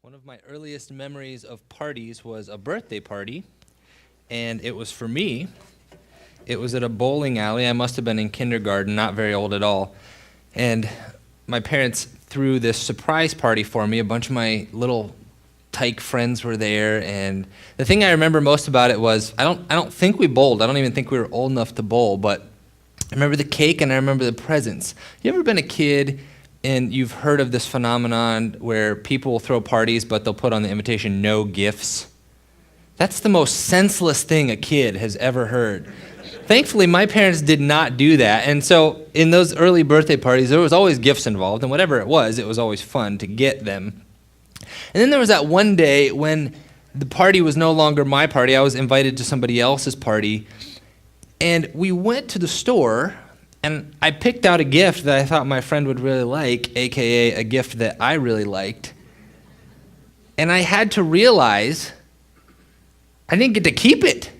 One of my earliest memories of parties was a birthday party, and it was for me. It was at a bowling alley. I must have been in kindergarten, not very old at all. And my parents threw this surprise party for me. A bunch of my little tyke friends were there, and the thing I remember most about it was I don't think we bowled. I don't even think we were old enough to bowl, but I remember the cake and I remember the presents. You ever been a kid and you've heard of this phenomenon where people will throw parties, but they'll put on the invitation, no gifts? That's the most senseless thing a kid has ever heard. Thankfully, my parents did not do that. And so in those early birthday parties, there was always gifts involved. And whatever it was always fun to get them. And then there was that one day when the party was no longer my party. I was invited to somebody else's party. And we went to the store, and I picked out a gift that I thought my friend would really like, a.k.a. a gift that I really liked. And I had to realize I didn't get to keep it.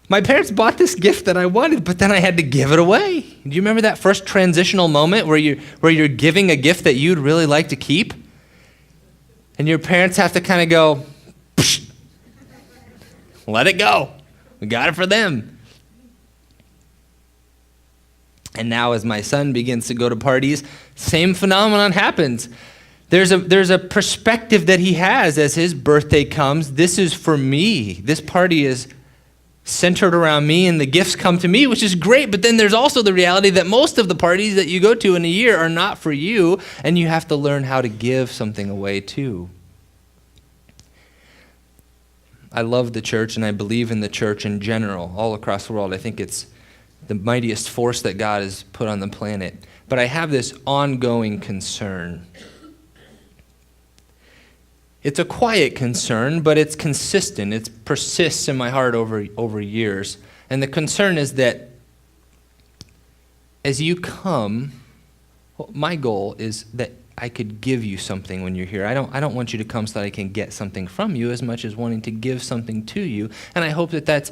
My parents bought this gift that I wanted, but then I had to give it away. Do you remember that first transitional moment where you're giving a gift that you'd really like to keep? And your parents have to kind of go, psh, let it go. We got it for them. And now as my son begins to go to parties, same phenomenon happens. There's a perspective that he has as his birthday comes. This is for me. This party is centered around me, and the gifts come to me, which is great. But then there's also the reality that most of the parties that you go to in a year are not for you, and you have to learn how to give something away too. I love the church, and I believe in the church in general, all across the world. I think it's the mightiest force that God has put on the planet. But I have this ongoing concern. It's a quiet concern, but it's consistent. It persists in my heart over years. And the concern is that as you come, my goal is that I could give you something when you're here. I don't want you to come so that I can get something from you as much as wanting to give something to you. And I hope that that's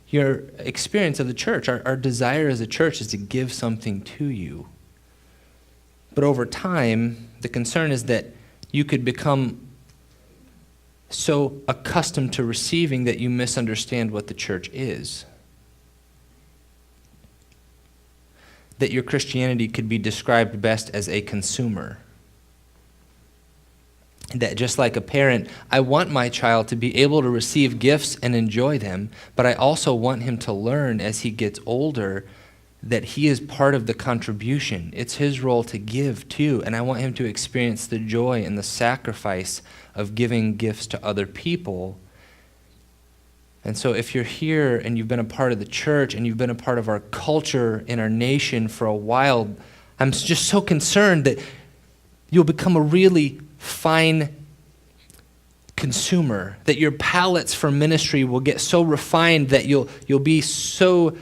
your experience of the church. Our desire as a church is to give something to you. But over time, the concern is that you could become so accustomed to receiving that you misunderstand what the church is. That your Christianity could be described best as a consumer. That just like a parent, I want my child to be able to receive gifts and enjoy them, but I also want him to learn as he gets older that he is part of the contribution. It's his role to give too, and I want him to experience the joy and the sacrifice of giving gifts to other people. And so if you're here and you've been a part of the church and you've been a part of our culture in our nation for a while, I'm just so concerned that you'll become a really fine consumer, that your palates for ministry will get so refined that you'll be so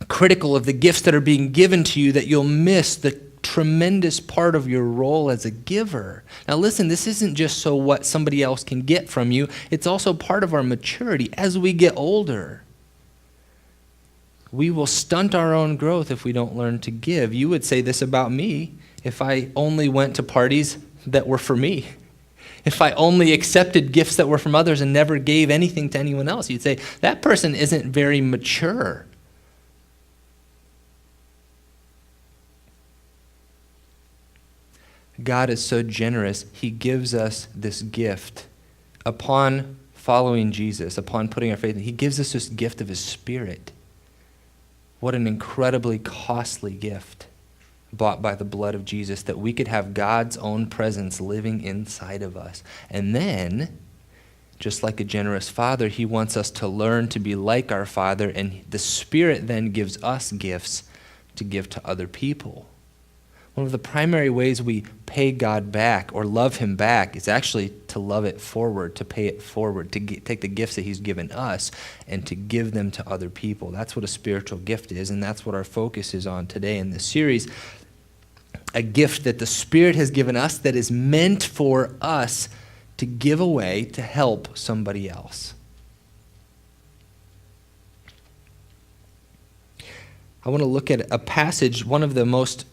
critical of the gifts that are being given to you that you'll miss the tremendous part of your role as a giver. Now listen, this isn't just so what somebody else can get from you. It's also part of our maturity. As we get older, we will stunt our own growth if we don't learn to give. You would say this about me if I only went to parties that were for me. If I only accepted gifts that were from others and never gave anything to anyone else, you'd say, that person isn't very mature. God is so generous, he gives us this gift. Upon following Jesus, upon putting our faith in, he gives us this gift of his Spirit. What an incredibly costly gift, bought by the blood of Jesus, that we could have God's own presence living inside of us. And then, just like a generous father, he wants us to learn to be like our Father, and the Spirit then gives us gifts to give to other people. One of the primary ways we pay God back or love him back is actually to love it forward, to pay it forward, to take the gifts that he's given us and to give them to other people. That's what a spiritual gift is, and that's what our focus is on today in this series. A gift that the Spirit has given us that is meant for us to give away to help somebody else. I want to look at a passage, one of the most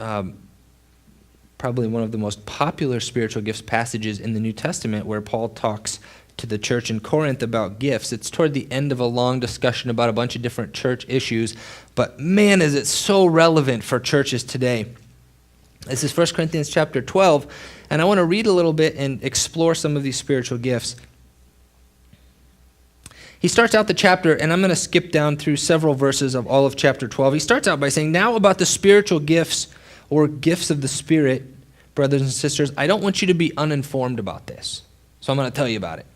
probably one of the most popular spiritual gifts passages in the New Testament, where Paul talks to the church in Corinth about gifts. It's toward the end of a long discussion about a bunch of different church issues, but man, is it so relevant for churches today. This is 1 Corinthians chapter 12, and I want to read a little bit and explore some of these spiritual gifts. He starts out the chapter, and I'm going to skip down through several verses of all of chapter 12. He starts out by saying, now about the spiritual gifts or gifts of the Spirit, brothers and sisters, I don't want you to be uninformed about this. So I'm going to tell you about it.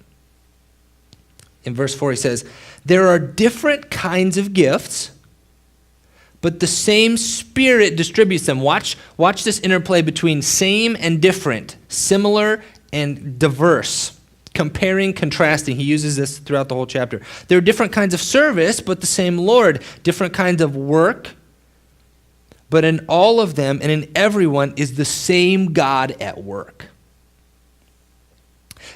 In verse 4, he says, there are different kinds of gifts, but the same Spirit distributes them. Watch this interplay between same and different, similar and diverse. Comparing, contrasting. He uses this throughout the whole chapter. There are different kinds of service, but the same Lord. Different kinds of work, but in all of them and in everyone is the same God at work.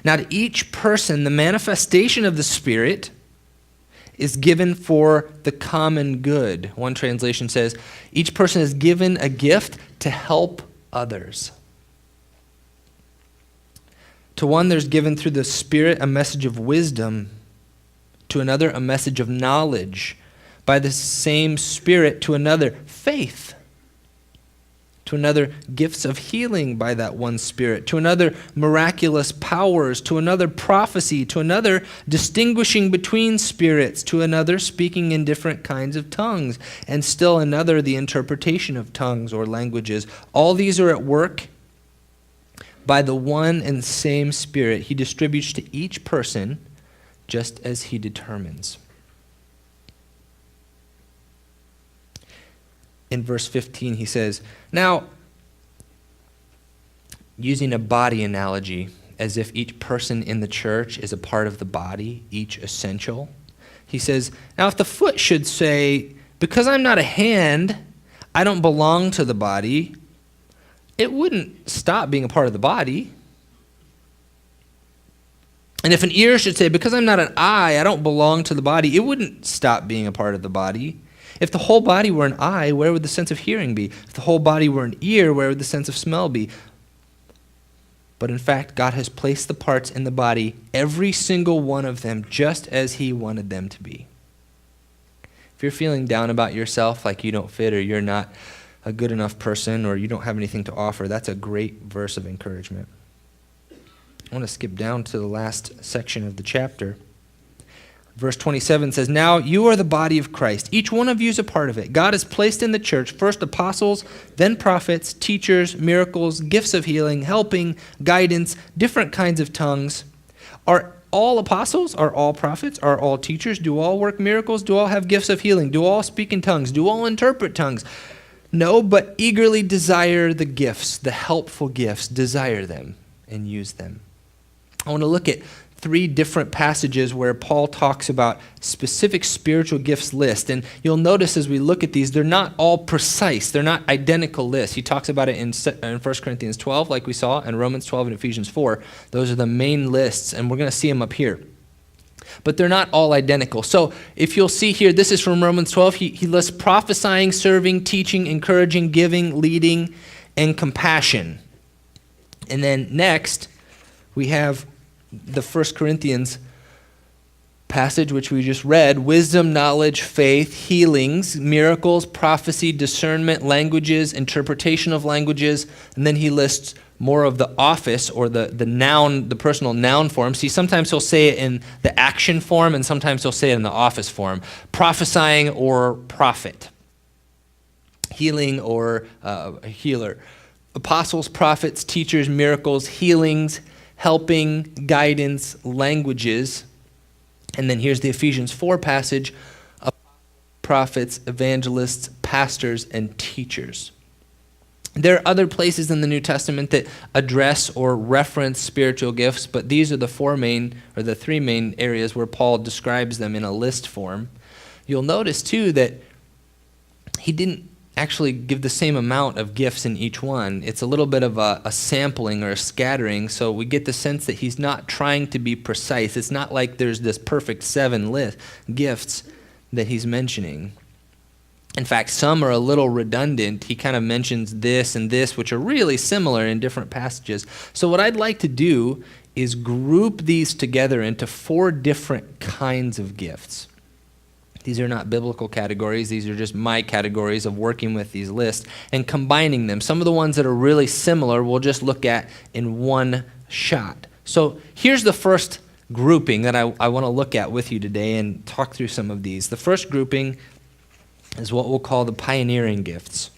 Now, to each person, the manifestation of the Spirit is given for the common good. One translation says, each person is given a gift to help others. To one, there's given through the Spirit a message of wisdom. To another, a message of knowledge. By the same Spirit, to another, faith. To another, gifts of healing by that one Spirit. To another, miraculous powers. To another, prophecy. To another, distinguishing between spirits. To another, speaking in different kinds of tongues. And still another, the interpretation of tongues or languages. All these are at work by the one and same Spirit. He distributes to each person just as he determines. In verse 15, he says, now, using a body analogy, as if each person in the church is a part of the body, each essential, he says, now if the foot should say, because I'm not a hand, I don't belong to the body, it wouldn't stop being a part of the body. And if an ear should say, because I'm not an eye, I don't belong to the body, it wouldn't stop being a part of the body. If the whole body were an eye, where would the sense of hearing be? If the whole body were an ear, where would the sense of smell be? But in fact, God has placed the parts in the body, every single one of them, just as he wanted them to be. If you're feeling down about yourself, like you don't fit or you're not a good enough person or you don't have anything to offer, that's a great verse of encouragement. I want to skip down to the last section of the chapter. Verse 27 says, now you are the body of Christ. Each one of you is a part of it. God has placed in the church first apostles, then prophets, teachers, miracles, gifts of healing, helping, guidance, different kinds of tongues. Are all apostles? Are all prophets? Are all teachers? Do all work miracles? Do all have gifts of healing? Do all speak in tongues? Do all interpret tongues? No, but eagerly desire the gifts, the helpful gifts. Desire them and use them. I want to look at 3 different passages where Paul talks about specific spiritual gifts list. And you'll notice as we look at these, they're not all precise. They're not identical lists. He talks about it in 1 Corinthians 12, like we saw, and Romans 12 and Ephesians 4. Those are the main lists, and we're going to see them up here. But they're not all identical. So if you'll see here, this is from Romans 12. He lists prophesying, serving, teaching, encouraging, giving, leading, and compassion. And then next, we have the 1 Corinthians passage, which we just read, wisdom, knowledge, faith, healings, miracles, prophecy, discernment, languages, interpretation of languages, and then he lists more of the office or the noun, the personal noun form. See, sometimes he'll say it in the action form, and sometimes he'll say it in the office form. Prophesying or prophet. Healing or healer. Apostles, prophets, teachers, miracles, healings, helping, guidance, languages. And then here's the Ephesians 4 passage of prophets, evangelists, pastors, and teachers. There are other places in the New Testament that address or reference spiritual gifts, but these are the 3 main areas where Paul describes them in a list form. You'll notice too that he didn't actually give the same amount of gifts in each one. It's a little bit of a sampling or a scattering, so we get the sense that he's not trying to be precise. It's not like there's this perfect 7 gifts that he's mentioning. In fact, some are a little redundant. He kind of mentions this and this, which are really similar in different passages. So what I'd like to do is group these together into 4 different kinds of gifts. These are not biblical categories. These are just my categories of working with these lists and combining them. Some of the ones that are really similar we'll just look at in one shot. So here's the first grouping that I want to look at with you today and talk through some of these. The first grouping is what we'll call the pioneering gifts.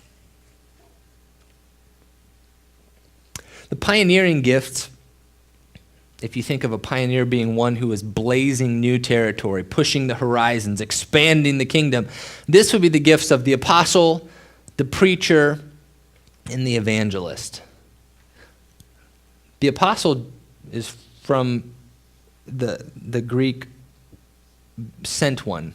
The pioneering gifts, if you think of a pioneer being one who is blazing new territory, pushing the horizons, expanding the kingdom, this would be the gifts of the apostle, the preacher, and the evangelist. The apostle is from the Greek sent one.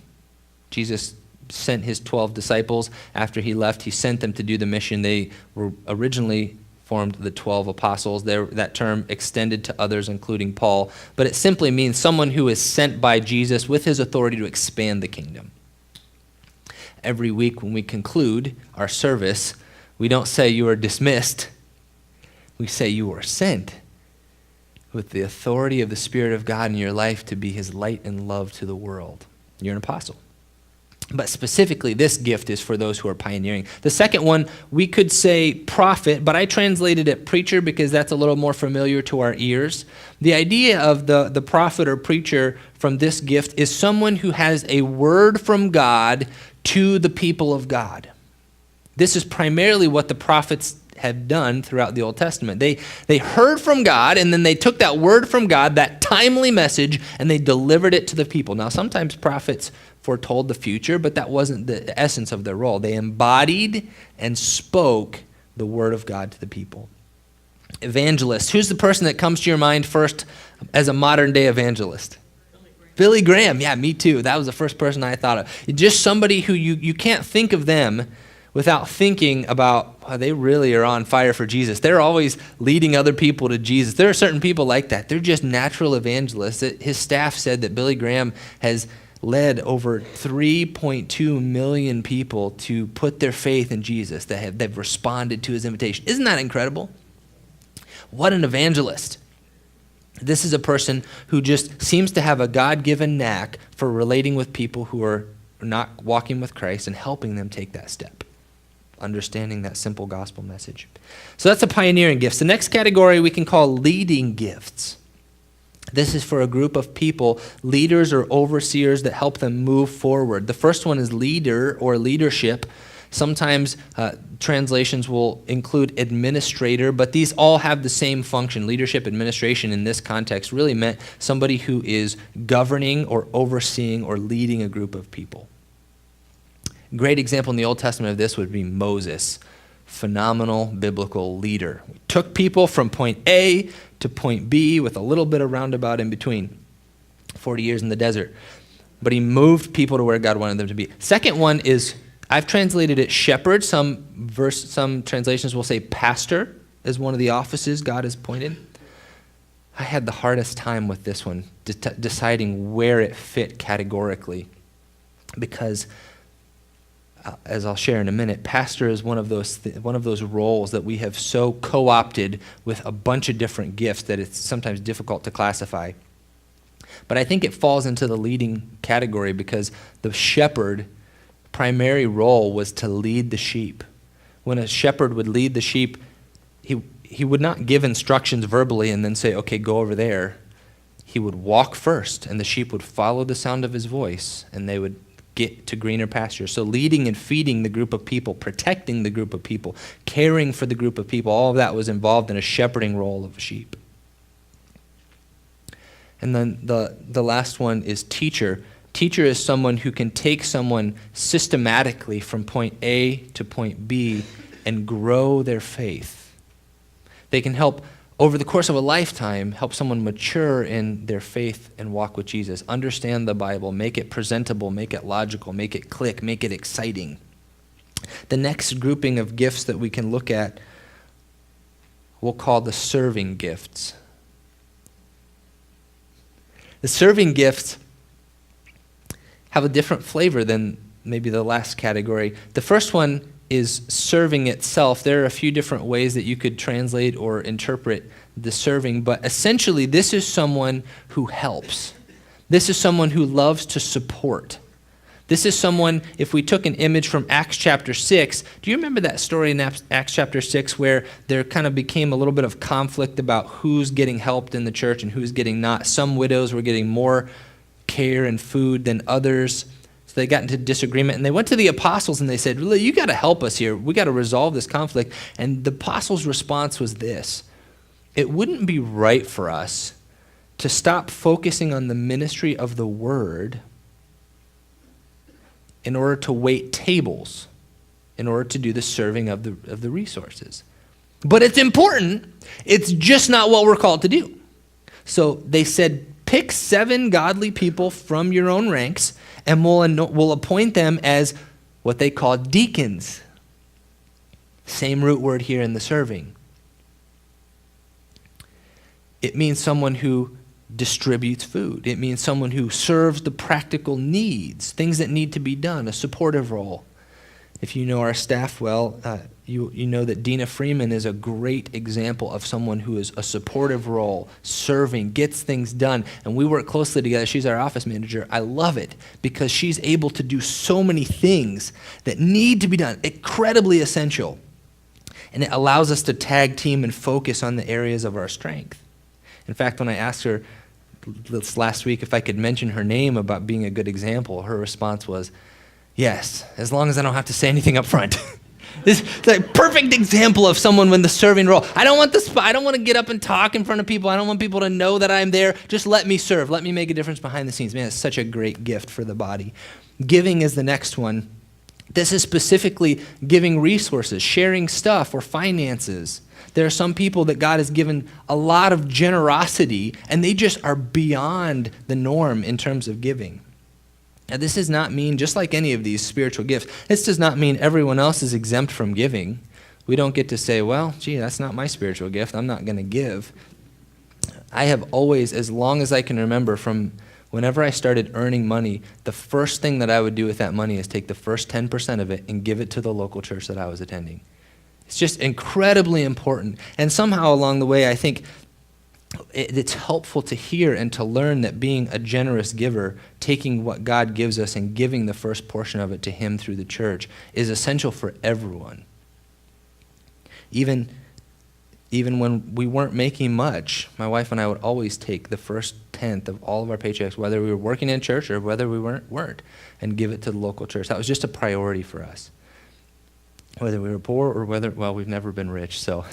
Jesus sent his 12 disciples. After he left, he sent them to do the mission. They were originally formed the 12 apostles. That term extended to others, including Paul. But it simply means someone who is sent by Jesus with his authority to expand the kingdom. Every week when we conclude our service, we don't say you are dismissed. We say you are sent with the authority of the Spirit of God in your life to be his light and love to the world. You're an apostle. But specifically, this gift is for those who are pioneering. The second one, we could say prophet, but I translated it preacher because that's a little more familiar to our ears. The idea of the prophet or preacher from this gift is someone who has a word from God to the people of God. This is primarily what the prophets have done throughout the Old Testament. They heard from God, and then they took that word from God, that timely message, and they delivered it to the people. Now, sometimes prophets foretold the future, but that wasn't the essence of their role. They embodied and spoke the word of God to the people. Evangelist. Who's the person that comes to your mind first as a modern-day evangelist? Billy Graham. Yeah, me too. That was the first person I thought of. Just somebody who you can't think of them without thinking about, wow, they really are on fire for Jesus. They're always leading other people to Jesus. There are certain people like that. They're just natural evangelists. His staff said that Billy Graham has led over 3.2 million people to put their faith in Jesus, they've responded to his invitation. Isn't that incredible? What an evangelist. This is a person who just seems to have a God-given knack for relating with people who are not walking with Christ and helping them take that step, understanding that simple gospel message. So that's the pioneering gifts. The next category we can call leading gifts. This is for a group of people, leaders or overseers that help them move forward. The first one is leader or leadership. Sometimes translations will include administrator, but these all have the same function. Leadership, administration in this context really meant somebody who is governing or overseeing or leading a group of people. A great example in the Old Testament of this would be Moses, phenomenal biblical leader. He took people from point A to point B with a little bit of roundabout in between, 40 years in the desert. But he moved people to where God wanted them to be. Second one is, I've translated it shepherd. Some translations will say pastor as one of the offices God has appointed. I had the hardest time with this one, deciding where it fit categorically, because as I'll share in a minute, pastor is one of those roles that we have so co-opted with a bunch of different gifts that it's sometimes difficult to classify. But I think it falls into the leading category because the shepherd primary role was to lead the sheep. When a shepherd would lead the sheep, he would not give instructions verbally and then say, okay, go over there. He would walk first, and the sheep would follow the sound of his voice, and they would get to greener pastures. So leading and feeding the group of people, protecting the group of people, caring for the group of people, all of that was involved in a shepherding role of a sheep. And then the last one is teacher. Teacher is someone who can take someone systematically from point A to point B and grow their faith. They can help, over the course of a lifetime, help someone mature in their faith and walk with Jesus. Understand the Bible, make it presentable, make it logical, make it click, make it exciting. The next grouping of gifts that we can look at we'll call the serving gifts. The serving gifts have a different flavor than maybe the last category. The first one is serving itself. There are a few different ways that you could translate or interpret the serving, but essentially this is someone who helps. This is someone who loves to support. This is someone, if we took an image from Acts chapter 6, do you remember that story in Acts chapter 6 where there kind of became a little bit of conflict about who's getting helped in the church and who's getting not? Some widows were getting more care and food than others. So they got into disagreement, and they went to the apostles and they said, really, you got to help us here. We got to resolve this conflict. And the apostles' response was this: it wouldn't be right for us to stop focusing on the ministry of the word in order to wait tables, in order to do the serving of the resources. But it's important. It's just not what we're called to do. So they said, pick 7 godly people from your own ranks, and we'll appoint them as what they call deacons. Same root word here in the serving. It means someone who distributes food. It means someone who serves the practical needs, things that need to be done, a supportive role. If you know our staff well, you know that Dina Freeman is a great example of someone who is a supportive role, serving, gets things done, and we work closely together. She's our office manager. I love it because she's able to do so many things that need to be done, incredibly essential. And it allows us to tag team and focus on the areas of our strength. In fact, when I asked her this last week if I could mention her name about being a good example, her response was, yes, as long as I don't have to say anything up front. This is a perfect example of someone in the serving role. I don't want to get up and talk in front of people. I don't want people to know that I'm there. Just let me serve. Let me make a difference behind the scenes. Man, it's such a great gift for the body. Giving is the next one. This is specifically giving resources, sharing stuff or finances. There are some people that God has given a lot of generosity, and they just are beyond the norm in terms of giving. Now, this does not mean, just like any of these spiritual gifts, this does not mean everyone else is exempt from giving. We don't get to say, well, gee, that's not my spiritual gift. I'm not going to give. I have always, as long as I can remember, from whenever I started earning money, the first thing that I would do with that money is take the first 10% of it and give it to the local church that I was attending. It's just incredibly important. And somehow along the way, I think it's helpful to hear and to learn that being a generous giver, taking what God gives us and giving the first portion of it to Him through the church, is essential for everyone. Even when we weren't making much, my wife and I would always take the first 10th of all of our paychecks, whether we were working in church or whether we weren't, and give it to the local church. That was just a priority for us. Whether we were poor or we've never been rich, so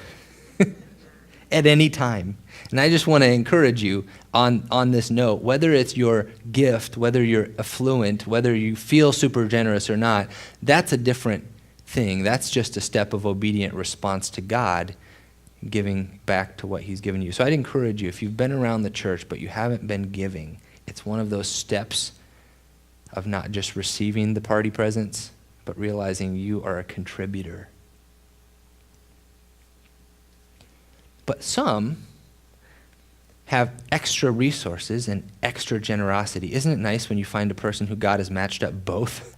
at any time. And I just want to encourage you on this note, whether it's your gift, whether you're affluent, whether you feel super generous or not, that's a different thing. That's just a step of obedient response to God, giving back to what He's given you. So I'd encourage you, if you've been around the church but you haven't been giving, it's one of those steps of not just receiving the party presents, but realizing you are a contributor. But some have extra resources and extra generosity. Isn't it nice when you find a person who God has matched up both?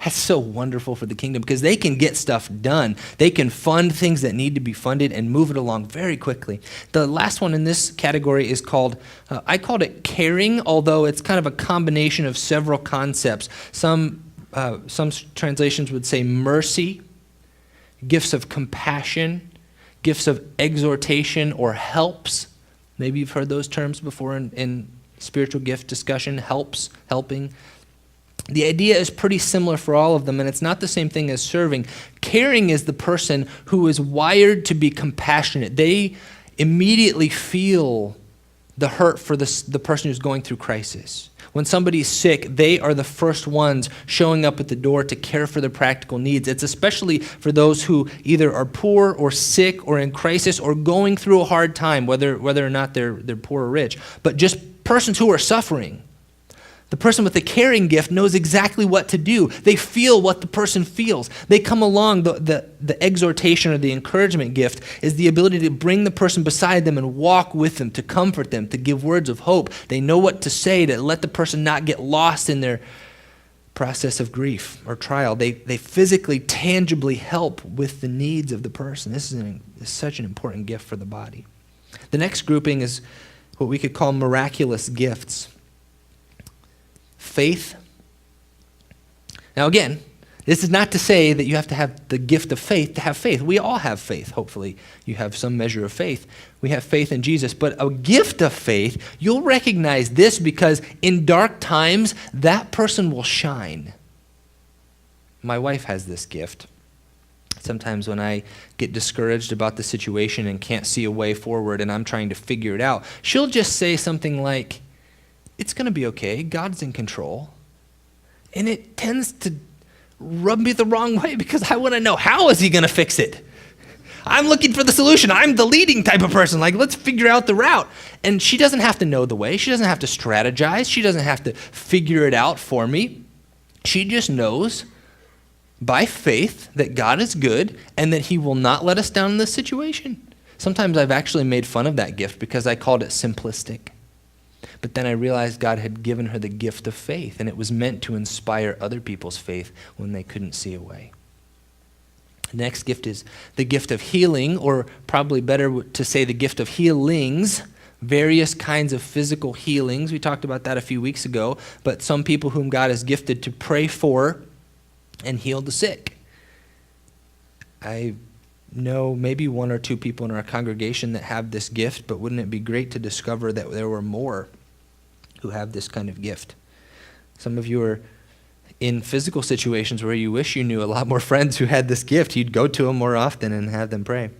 That's so wonderful for the kingdom because they can get stuff done. They can fund things that need to be funded and move it along very quickly. The last one in this category is called, I called it caring, although it's kind of a combination of several concepts. Some translations would say mercy, gifts of compassion, gifts of exhortation or helps. Maybe you've heard those terms before in spiritual gift discussion, helps, helping. The idea is pretty similar for all of them, and it's not the same thing as serving. Caring is the person who is wired to be compassionate. They immediately feel the hurt for the person who's going through crisis. When somebody's sick, they are the first ones showing up at the door to care for their practical needs. It's especially for those who either are poor or sick or in crisis or going through a hard time, whether or not they're poor or rich, but just persons who are suffering. The person with the caring gift knows exactly what to do. They feel what the person feels. They come along. The exhortation or the encouragement gift is the ability to bring the person beside them and walk with them, to comfort them, to give words of hope. They know what to say to let the person not get lost in their process of grief or trial. They physically, tangibly help with the needs of the person. This is such an important gift for the body. The next grouping is what we could call miraculous gifts. Faith. Now again, this is not to say that you have to have the gift of faith to have faith. We all have faith. Hopefully you have some measure of faith. We have faith in Jesus. But a gift of faith, you'll recognize this because in dark times, that person will shine. My wife has this gift. Sometimes when I get discouraged about the situation and can't see a way forward and I'm trying to figure it out, she'll just say something like, "It's going to be okay. God's in control." And it tends to rub me the wrong way because I want to know, how is he going to fix it? I'm looking for the solution. I'm the leading type of person. Like, let's figure out the route. And she doesn't have to know the way. She doesn't have to strategize. She doesn't have to figure it out for me. She just knows by faith that God is good and that he will not let us down in this situation. Sometimes I've actually made fun of that gift because I called it simplistic. But then I realized God had given her the gift of faith, and it was meant to inspire other people's faith when they couldn't see a way. The next gift is the gift of healing, or probably better to say the gift of healings, various kinds of physical healings. We talked about that a few weeks ago, but some people whom God has gifted to pray for and heal the sick. I know maybe one or two people in our congregation that have this gift, but wouldn't it be great to discover that there were more who have this kind of gift? Some of you are in physical situations where you wish you knew a lot more friends who had this gift. You'd go to them more often and have them pray.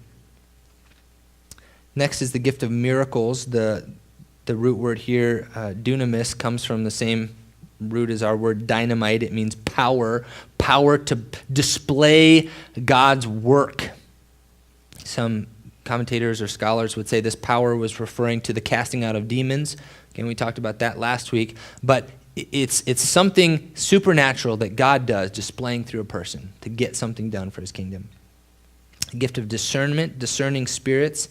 Next is the gift of miracles. The root word here, dunamis, comes from the same root as our word dynamite. It means power to display God's work. Some commentators or scholars would say this power was referring to the casting out of demons. Again, we talked about that last week, but it's something supernatural that God does, displaying through a person to get something done for his kingdom. The gift of discernment, discerning spirits.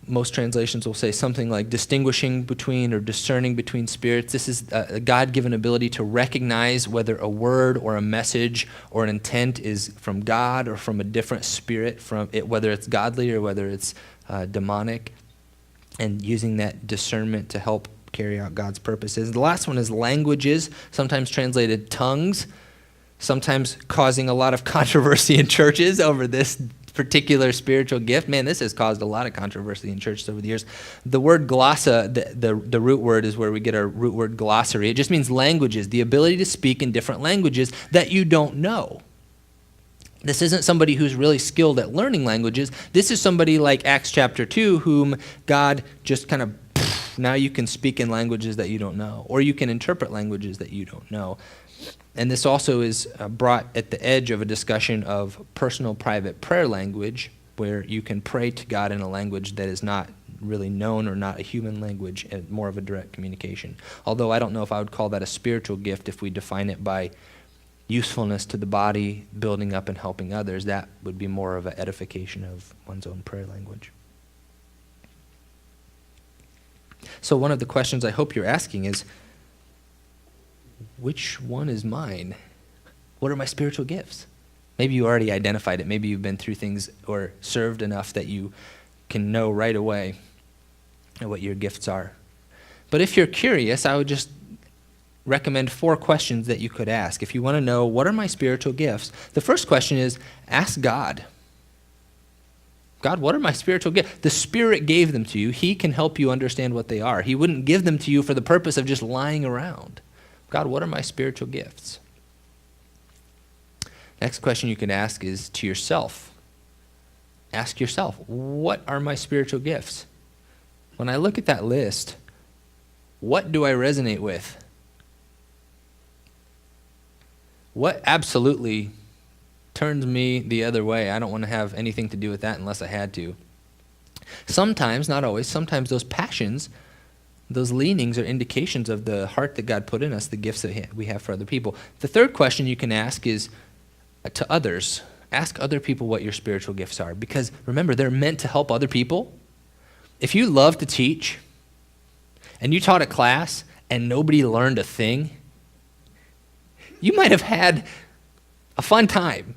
Most translations will say something like distinguishing between or discerning between spirits. This is a God-given ability to recognize whether a word or a message or an intent is from God or from a different spirit, from it, whether it's godly or whether it's demonic, and using that discernment to help carry out God's purposes. The last one is languages, sometimes translated tongues, sometimes causing a lot of controversy in churches over this particular spiritual gift. Man, this has caused a lot of controversy in churches over the years. The word glossa, the root word is where we get our root word glossary. It just means languages, the ability to speak in different languages that you don't know. This isn't somebody who's really skilled at learning languages. This is somebody like Acts chapter 2, whom God just kind of, now you can speak in languages that you don't know, or you can interpret languages that you don't know. And this also is brought at the edge of a discussion of personal private prayer language, where you can pray to God in a language that is not really known or not a human language, and more of a direct communication. Although I don't know if I would call that a spiritual gift if we define it by usefulness to the body, building up and helping others. That would be more of an edification of one's own prayer language. So one of the questions I hope you're asking is, which one is mine? What are my spiritual gifts? Maybe you already identified it. Maybe you've been through things or served enough that you can know right away what your gifts are. But if you're curious, I would just recommend 4 questions that you could ask. If you want to know, what are my spiritual gifts? The first question is, ask God. God, what are my spiritual gifts? The Spirit gave them to you. He can help you understand what they are. He wouldn't give them to you for the purpose of just lying around. God, what are my spiritual gifts? Next question you can ask is to yourself. Ask yourself, what are my spiritual gifts? When I look at that list, what do I resonate with? What absolutely turns me the other way? I don't want to have anything to do with that unless I had to. Sometimes, not always, sometimes those passions, those leanings are indications of the heart that God put in us, the gifts that we have for other people. The third question you can ask is to others. Ask other people what your spiritual gifts are, because remember, they're meant to help other people. If you love to teach and you taught a class and nobody learned a thing, You might have had a fun time,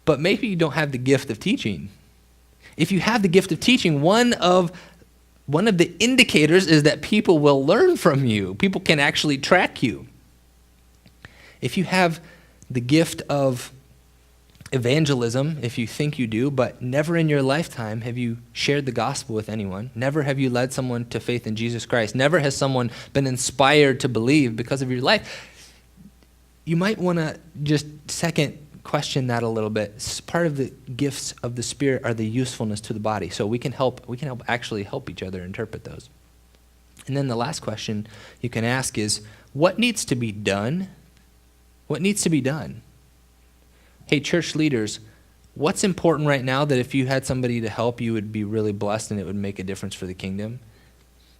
but maybe you don't have the gift of teaching. If you have the gift of teaching, one of the indicators is that people will learn from you. People can actually track you. If you have the gift of evangelism, if you think you do, but never in your lifetime have you shared the gospel with anyone, never have you led someone to faith in Jesus Christ, never has someone been inspired to believe because of your life, you might want to just second question that a little bit. Part of the gifts of the Spirit are the usefulness to the body. So we can actually help each other interpret those. And then the last question you can ask is, what needs to be done? What needs to be done? Hey, church leaders, what's important right now that if you had somebody to help, you would be really blessed and it would make a difference for the kingdom?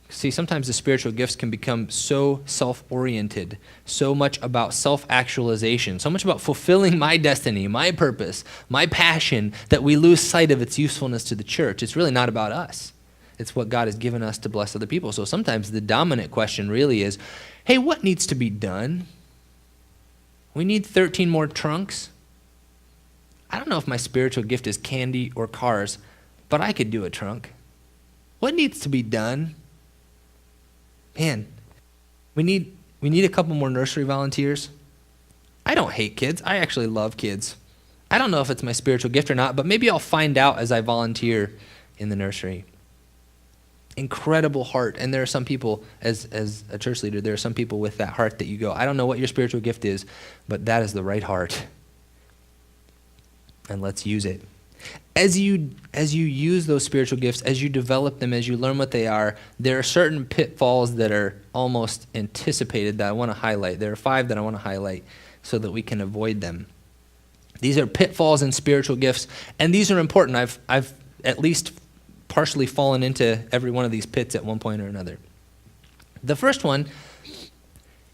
See, sometimes the spiritual gifts can become so self-oriented, so much about self-actualization, so much about fulfilling my destiny, my purpose, my passion, that we lose sight of its usefulness to the church. It's really not about us. It's what God has given us to bless other people. So sometimes the dominant question really is, hey, what needs to be done? We need 13 more trunks. I don't know if my spiritual gift is candy or cars, but I could do a trunk. What needs to be done? Man, we need a couple more nursery volunteers. I don't hate kids. I actually love kids. I don't know if it's my spiritual gift or not, but maybe I'll find out as I volunteer in the nursery. Incredible heart. And there are some people, as a church leader, there are some people with that heart that you go, I don't know what your spiritual gift is, but that is the right heart. And let's use it. As you use those spiritual gifts, as you develop them, as you learn what they are, there are certain pitfalls that are almost anticipated that I want to highlight. There are 5 that I want to highlight so that we can avoid them. These are pitfalls in spiritual gifts, and these are important. I've at least partially fallen into every one of these pits at one point or another. The first one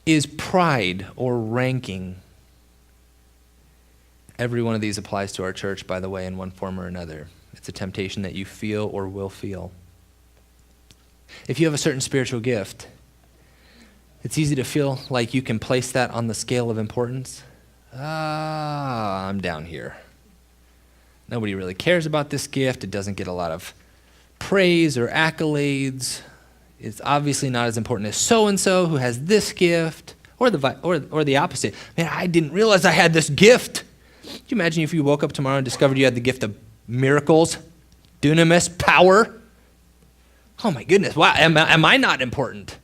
is pride or ranking. Every one of these applies to our church, by the way, in one form or another. It's a temptation that you feel or will feel. If you have a certain spiritual gift, it's easy to feel like you can place that on the scale of importance. I'm down here. Nobody really cares about this gift. It doesn't get a lot of praise or accolades. It's obviously not as important as so-and-so who has this gift, or the opposite. Man, I didn't realize I had this gift. Could you imagine if you woke up tomorrow and discovered you had the gift of miracles, dunamis, power? Oh my goodness, wow, am I not important?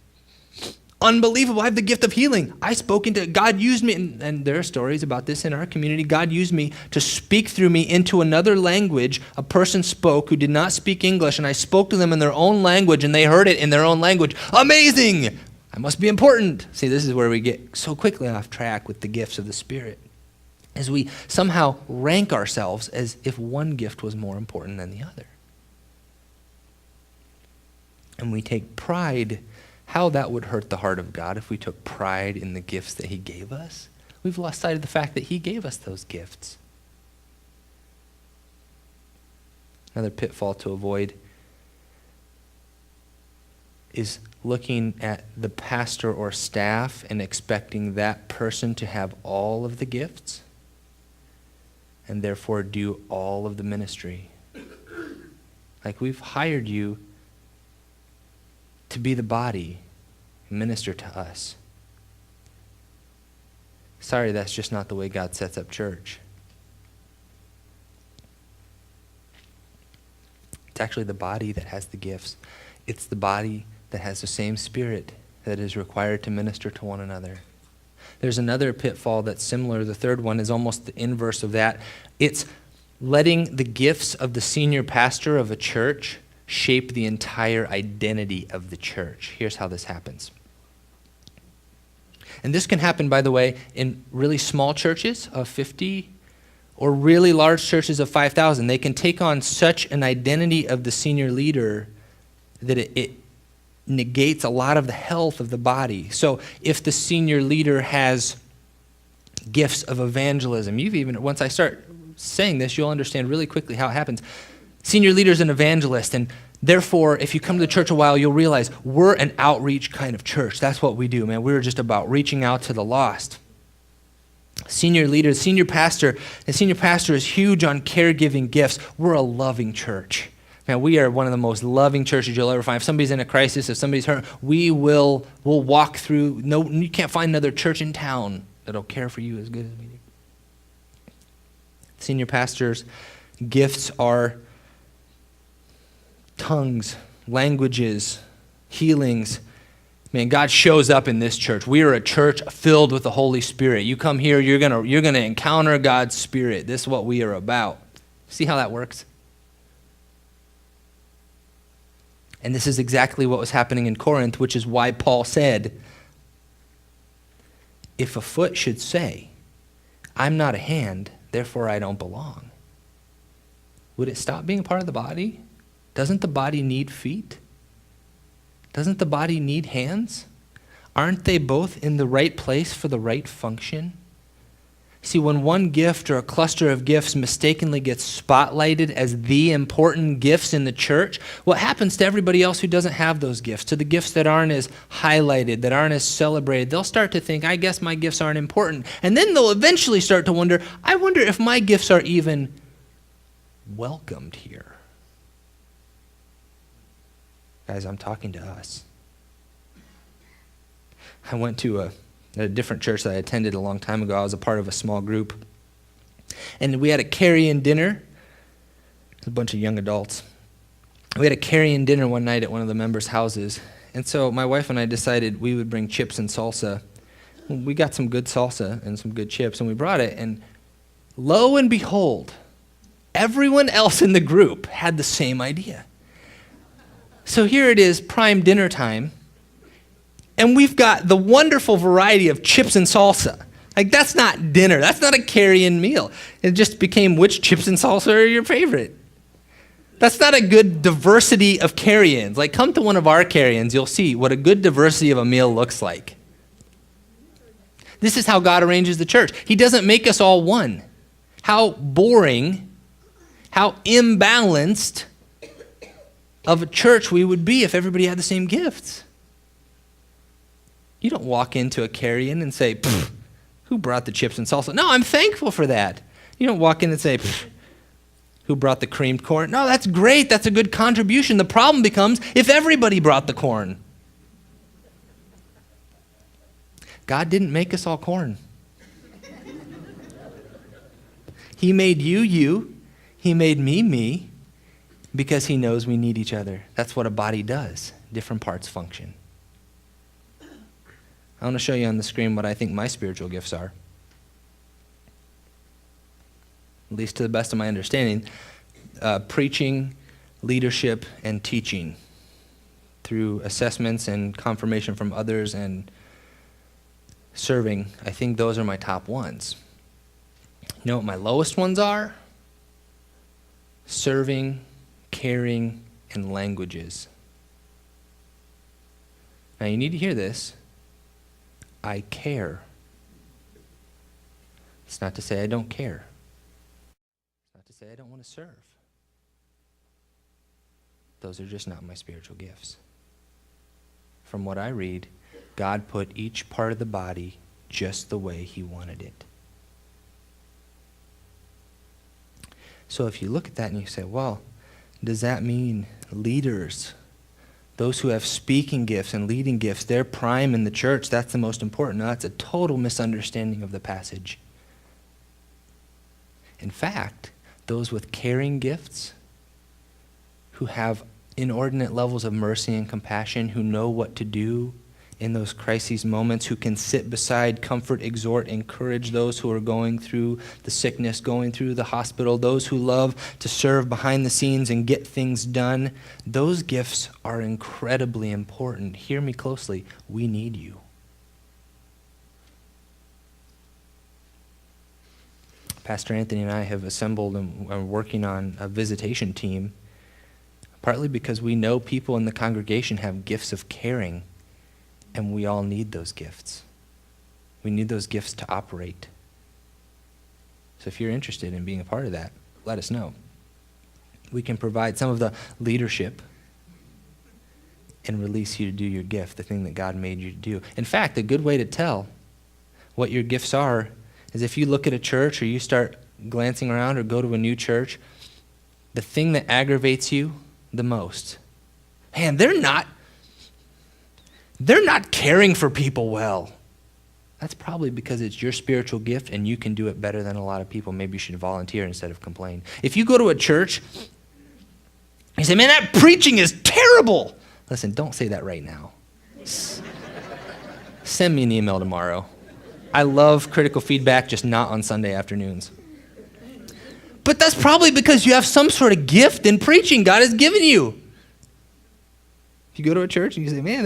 Unbelievable, I have the gift of healing. I spoke into, God used me, and there are stories about this in our community. God used me to speak through me into another language. A person spoke who did not speak English, and I spoke to them in their own language, and they heard it in their own language. Amazing! I must be important. See, this is where we get so quickly off track with the gifts of the Spirit, as we somehow rank ourselves as if one gift was more important than the other. And we take pride. How that would hurt the heart of God if we took pride in the gifts that he gave us. We've lost sight of the fact that he gave us those gifts. Another pitfall to avoid is looking at the pastor or staff and expecting that person to have all of the gifts and therefore do all of the ministry. Like, we've hired you to be the body, minister to us. Sorry, that's just not the way God sets up church. It's actually the body that has the gifts. It's the body that has the same Spirit that is required to minister to one another. There's another pitfall that's similar. The third one is almost the inverse of that. It's letting the gifts of the senior pastor of a church shape the entire identity of the church. Here's how this happens. And this can happen, by the way, in really small churches of 50 or really large churches of 5,000. They can take on such an identity of the senior leader that it negates a lot of the health of the body. So if the senior leader has gifts of evangelism, once I start saying this, you'll understand really quickly how it happens. Senior leader's an evangelist, and therefore, if you come to the church a while, you'll realize we're an outreach kind of church. That's what we do, man. We're just about reaching out to the lost. Senior leader, the senior pastor is huge on caregiving gifts. We're a loving church. Man, we are one of the most loving churches you'll ever find. If somebody's in a crisis, if somebody's hurt, we'll walk through. No, you can't find another church in town that'll care for you as good as we do. Senior pastors' gifts are tongues, languages, healings. Man, God shows up in this church. We are a church filled with the Holy Spirit. You come here, you're gonna encounter God's Spirit. This is what we are about. See how that works? And this is exactly what was happening in Corinth, which is why Paul said, if a foot should say, I'm not a hand, therefore I don't belong, would it stop being a part of the body? Doesn't the body need feet? Doesn't the body need hands? Aren't they both in the right place for the right function? See, when one gift or a cluster of gifts mistakenly gets spotlighted as the important gifts in the church, what happens to everybody else who doesn't have those gifts, to the gifts that aren't as highlighted, that aren't as celebrated? They'll start to think, I guess my gifts aren't important. And then they'll eventually start to wonder, I wonder if my gifts are even welcomed here. Guys, I'm talking to us. I went to a different church that I attended a long time ago. I was a part of a small group. And we had a carry-in dinner. A bunch of young adults. We had a carry-in dinner one night at one of the members' houses. And so my wife and I decided we would bring chips and salsa. We got some good salsa and some good chips, and we brought it. And lo and behold, everyone else in the group had the same idea. So here it is, prime dinner time. And we've got the wonderful variety of chips and salsa. Like, that's not dinner. That's not a carry-in meal. It just became which chips and salsa are your favorite. That's not a good diversity of carry-ins. Like, come to one of our carry-ins, you'll see what a good diversity of a meal looks like. This is how God arranges the church. He doesn't make us all one. How boring, how imbalanced of a church we would be if everybody had the same gifts. You don't walk into a carry-in and say, who brought the chips and salsa? No, I'm thankful for that. You don't walk in and say, who brought the creamed corn? No, that's great. That's a good contribution. The problem becomes if everybody brought the corn. God didn't make us all corn. He made you, you. He made me, because he knows we need each other. That's what a body does. Different parts function. I want to show you on the screen what I think my spiritual gifts are. At least to the best of my understanding. Preaching, leadership, and teaching. Through assessments and confirmation from others and serving, I think those are my top ones. You know what my lowest ones are? Serving, caring, and languages. Now you need to hear this. I care. It's not to say I don't care. It's not to say I don't want to serve. Those are just not my spiritual gifts. From what I read, God put each part of the body just the way he wanted it. So if you look at that and you say, well, does that mean leaders, those who have speaking gifts and leading gifts, they're prime in the church, that's the most important? No, that's a total misunderstanding of the passage. In fact, those with caring gifts, who have inordinate levels of mercy and compassion, who know what to do in those crises moments, who can sit beside, comfort, exhort, encourage those who are going through the sickness, going through the hospital, those who love to serve behind the scenes and get things done, those gifts are incredibly important. Hear me closely. We need you. Pastor Anthony and I have assembled and are working on a visitation team, partly because we know people in the congregation have gifts of caring. And we all need those gifts. We need those gifts to operate. So if you're interested in being a part of that, let us know. We can provide some of the leadership and release you to do your gift, the thing that God made you to do. In fact, a good way to tell what your gifts are is if you look at a church or you start glancing around or go to a new church, the thing that aggravates you the most, man, they're not caring for people well. That's probably because it's your spiritual gift and you can do it better than a lot of people. Maybe you should volunteer instead of complain. If you go to a church, you say, man, that preaching is terrible. Listen, don't say that right now. Send me an email tomorrow. I love critical feedback, just not on Sunday afternoons. But that's probably because you have some sort of gift in preaching God has given you. If you go to a church and you say, man,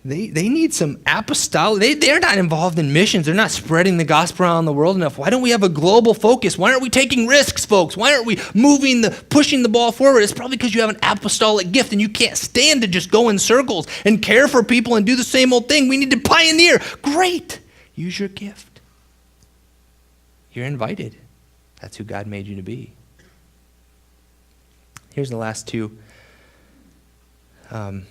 they need some apostolic. They're not involved in missions. They're not spreading the gospel around the world enough. Why don't we have a global focus? Why aren't we taking risks, folks? Why aren't we pushing the ball forward? It's probably because you have an apostolic gift and you can't stand to just go in circles and care for people and do the same old thing. We need to pioneer. Great. Use your gift. You're invited. That's who God made you to be. Here's the last two. The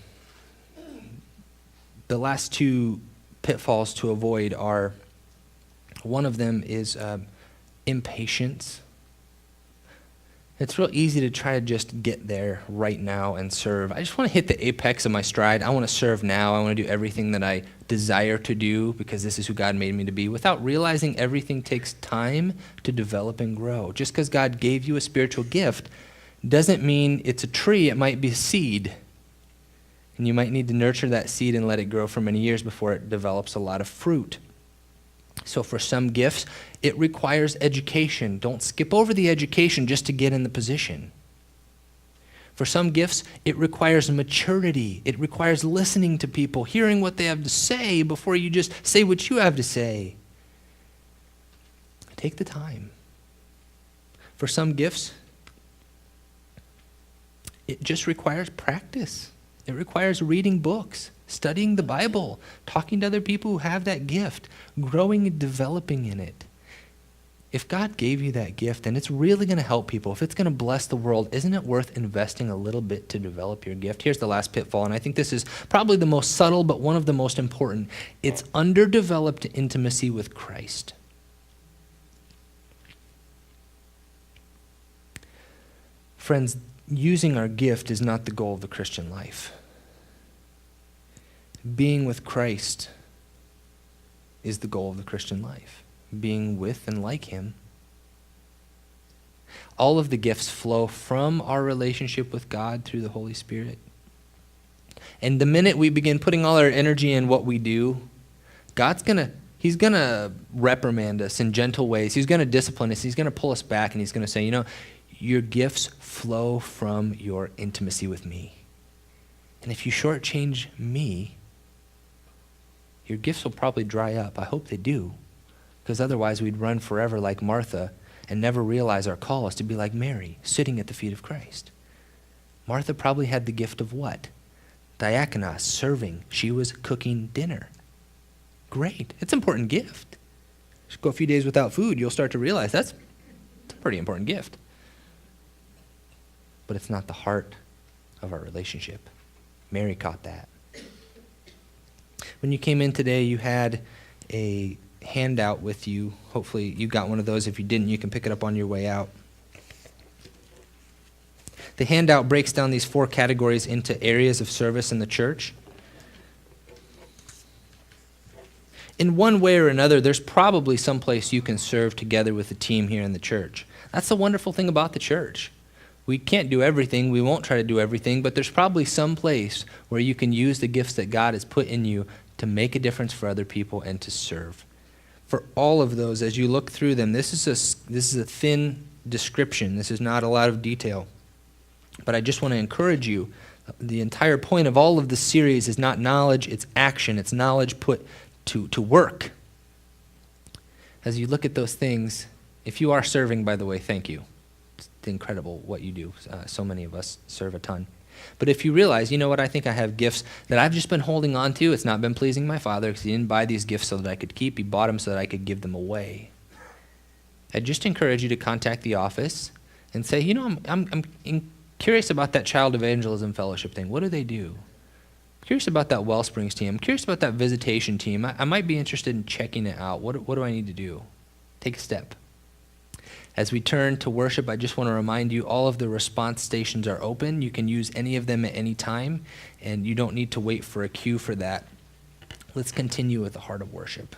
last two pitfalls to avoid are, one of them is impatience. It's real easy to try to just get there right now and serve. I just want to hit the apex of my stride. I want to serve now. I want to do everything that I desire to do because this is who God made me to be, without realizing everything takes time to develop and grow. Just because God gave you a spiritual gift doesn't mean it's a tree. It might be a seed. And you might need to nurture that seed and let it grow for many years before it develops a lot of fruit. So for some gifts, it requires education. Don't skip over the education just to get in the position. For some gifts, it requires maturity. It requires listening to people, hearing what they have to say before you just say what you have to say. Take the time. For some gifts, it just requires practice. It requires reading books, studying the Bible, talking to other people who have that gift, growing and developing in it. If God gave you that gift and it's really going to help people, if it's going to bless the world, isn't it worth investing a little bit to develop your gift? Here's the last pitfall, and I think this is probably the most subtle, but one of the most important. It's underdeveloped intimacy with Christ. Friends, using our gift is not the goal of the Christian life. Being with Christ is the goal of the Christian life. Being with and like him. All of the gifts flow from our relationship with God through the Holy Spirit. And the minute we begin putting all our energy in what we do, He's going to reprimand us in gentle ways. He's going to discipline us. He's going to pull us back, and he's going to say, your gifts flow from your intimacy with me. And if you shortchange me, your gifts will probably dry up. I hope they do, because otherwise we'd run forever like Martha and never realize our call is to be like Mary, sitting at the feet of Christ. Martha probably had the gift of what? Diakonos, serving. She was cooking dinner. Great. It's an important gift. Just go a few days without food, you'll start to realize that's a pretty important gift. But it's not the heart of our relationship. Mary caught that. When you came in today, you had a handout with you. Hopefully you got one of those. If you didn't, you can pick it up on your way out. The handout breaks down these 4 categories into areas of service in the church. In one way or another, there's probably some place you can serve together with the team here in the church. That's the wonderful thing about the church. We can't do everything. We won't try to do everything, but there's probably some place where you can use the gifts that God has put in you to make a difference for other people and to serve. For all of those, as you look through them, this is a thin description. This is not a lot of detail. But I just want to encourage you, the entire point of all of the series is not knowledge, it's action. It's knowledge put to work. As you look at those things, if you are serving, by the way, thank you. It's incredible what you do. So many of us serve a ton. But if you realize, I think I have gifts that I've just been holding on to. It's not been pleasing my Father because he didn't buy these gifts so that I could keep. He bought them so that I could give them away. I just encourage you to contact the office and say, I'm curious about that child evangelism fellowship thing. What do they do? Curious about that Wellsprings team. I'm curious about that visitation team. I might be interested in checking it out. What do I need to do? Take a step. As we turn to worship, I just want to remind you all of the response stations are open. You can use any of them at any time, and you don't need to wait for a cue for that. Let's continue with the heart of worship.